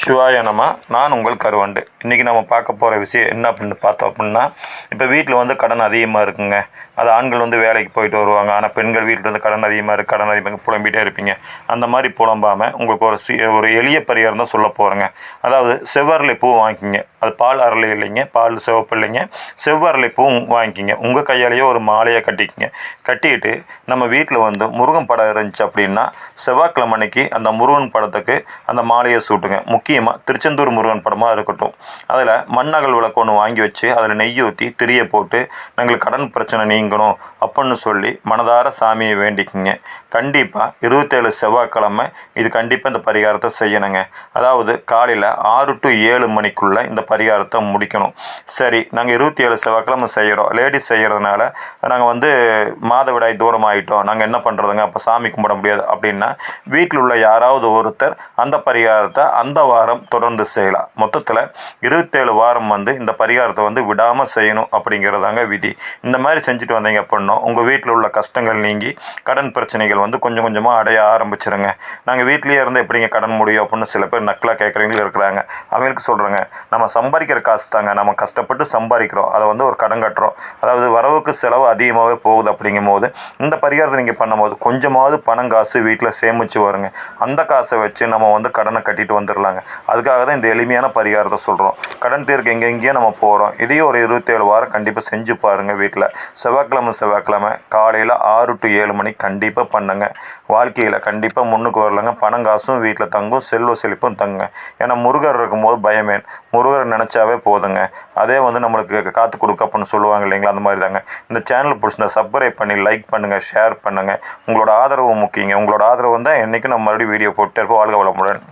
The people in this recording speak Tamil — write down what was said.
சிவாய நம. நான் உங்கள் கருவண்டு. இன்றைக்கி நம்ம பார்க்க போகிற விஷயம் என்ன அப்படின்னு பார்த்தோம் அப்படின்னா, இப்போ வீட்டில் வந்து கடன் அதிகமாக இருக்குங்க. அது ஆண்கள் வந்து வேலைக்கு போயிட்டு வருவாங்க. ஆனால் பெண்கள் வீட்டில் வந்து கடன் அதிகமாக இருக்குது, கடன் அதிகமாக புலம்பிகிட்டே இருப்பீங்க. அந்த மாதிரி புலம்பாமல் உங்களுக்கு ஒரு எளிய பரிகாரம் தான் சொல்ல போகிறேங்க. அதாவது செவ்வரளி பூ வாங்கிக்கிங்க. அது பால் அரளி இல்லைங்க, பால் சிவப்பு இல்லைங்க, செவ்வரளி பூ வாங்கிக்கிங்க. உங்கள் கையாலேயே ஒரு மாலையை கட்டிக்கிங்க. கட்டிக்கிட்டு நம்ம வீட்டில் வந்து முருகன் படம் இருந்துச்சு அப்படின்னா செவ்வாய்க்கிழமை அன்னைக்கு அந்த முருகன் படத்துக்கு அந்த மாலையை சூட்டுங்க. முக்கியமாக திருச்செந்தூர் முருகன் படமாக இருக்கட்டும். அதில் மண்ணகல் விளக்கு ஒன்று வாங்கி வச்சு அதில் நெய் ஊற்றி திரியை போட்டு எங்களுக்கு கடன் பிரச்சனை நீங்கணும் அப்படின்னு சொல்லி மனதார சாமியை வேண்டிக்குங்க. கண்டிப்பாக 27 செவ்வாய்க்கிழமை இது கண்டிப்பாக இந்த பரிகாரத்தை செய்யணுங்க. அதாவது காலையில் 6 to 7 மணிக்குள்ளே இந்த பரிகாரத்தை முடிக்கணும். சரி, நாங்கள் 27 செவ்வாய்க்கிழமை செய்கிறோம், லேடிஸ் செய்கிறதுனால நாங்கள் வந்து மாதவிடாய் தூரம் ஆகிட்டோம், நாங்கள் என்ன பண்ணுறதுங்க, அப்போ சாமி கும்பிட முடியாது அப்படின்னா வீட்டில் உள்ள யாராவது ஒருத்தர் அந்த பரிகாரத்தை அந்த வாரம் தொடர்ந்து செய்யலாம். மொத்தத்தில் 27 வாரம் வந்து இந்த பரிகாரத்தை வந்து விடாமல் செய்யணும் அப்படிங்கிறதாங்க விதி. இந்த மாதிரி செஞ்சுட்டு வந்தீங்க அப்படின்னா உங்கள் வீட்டில் உள்ள கஷ்டங்கள் நீங்கி கடன் பிரச்சனைகள் வந்து கொஞ்சம் கொஞ்சமாக அடைய ஆரம்பிச்சிருங்க. நாங்கள் வீட்லேயே இருந்து எப்படிங்க கடன் முடியும் அப்படின்னு சில பேர் நக்கலாக கேட்குறவங்களும் இருக்கிறாங்க. அவங்களுக்கு சொல்கிறேங்க, நம்ம சம்பாதிக்கிற காசு தாங்க, நம்ம கஷ்டப்பட்டு சம்பாதிக்கிறோம், அதை வந்து ஒரு கடன் கட்டுறோம். அதாவது வரவுக்கு செலவு அதிகமாகவே போகுது. அப்படிங்கும் போது இந்த பரிகாரத்தை நீங்கள் பண்ணும்போது கொஞ்சமாவது பணம் காசு வீட்டில் சேமித்து வருங்க. அந்த காசை வச்சு நம்ம வந்து கடனை கட்டிட்டு வந்துடலாங்க. அதுக்காக தான் இந்த எளிமையான பரிகாரத்தை சொல்கிறோம். கடன் தீர்க்க எங்கெங்கேயோ நம்ம போகிறோம். இதையும் ஒரு 27 வாரம் கண்டிப்பாக செஞ்சு பாருங்கள். வீட்டில் செவ்வாய்க்கிழமை காலையில் 6 to 7 மணி கண்டிப்பாக பண்ணுங்க. வாழ்க்கையில் கண்டிப்பாக முன்னுக்கு வரலங்க. பணம் காசும் வீட்டில் தங்கும், செல்வ செழிப்பும் தங்குங்க. ஏன்னா முருகர் இருக்கும்போது பயமேன், முருகர் நினச்சாவே போதுங்க. அதே வந்து நம்மளுக்கு காத்து கொடுக்க அப்படின்னு சொல்லுவாங்க இல்லைங்களா, அந்த மாதிரி தாங்க. இந்த சேனல் பிடிச்சிருந்தா சப்ஸ்கிரைப் பண்ணி லைக் பண்ணுங்கள், ஷேர் பண்ணுங்கள். உங்களோட ஆதரவு முக்கியங்க. உங்களோட ஆதரவு வந்தால் என்றைக்கும் நம்ம மறுபடியும் வீடியோ போட்டு இருப்போம். வாழ்க வளமுடன்.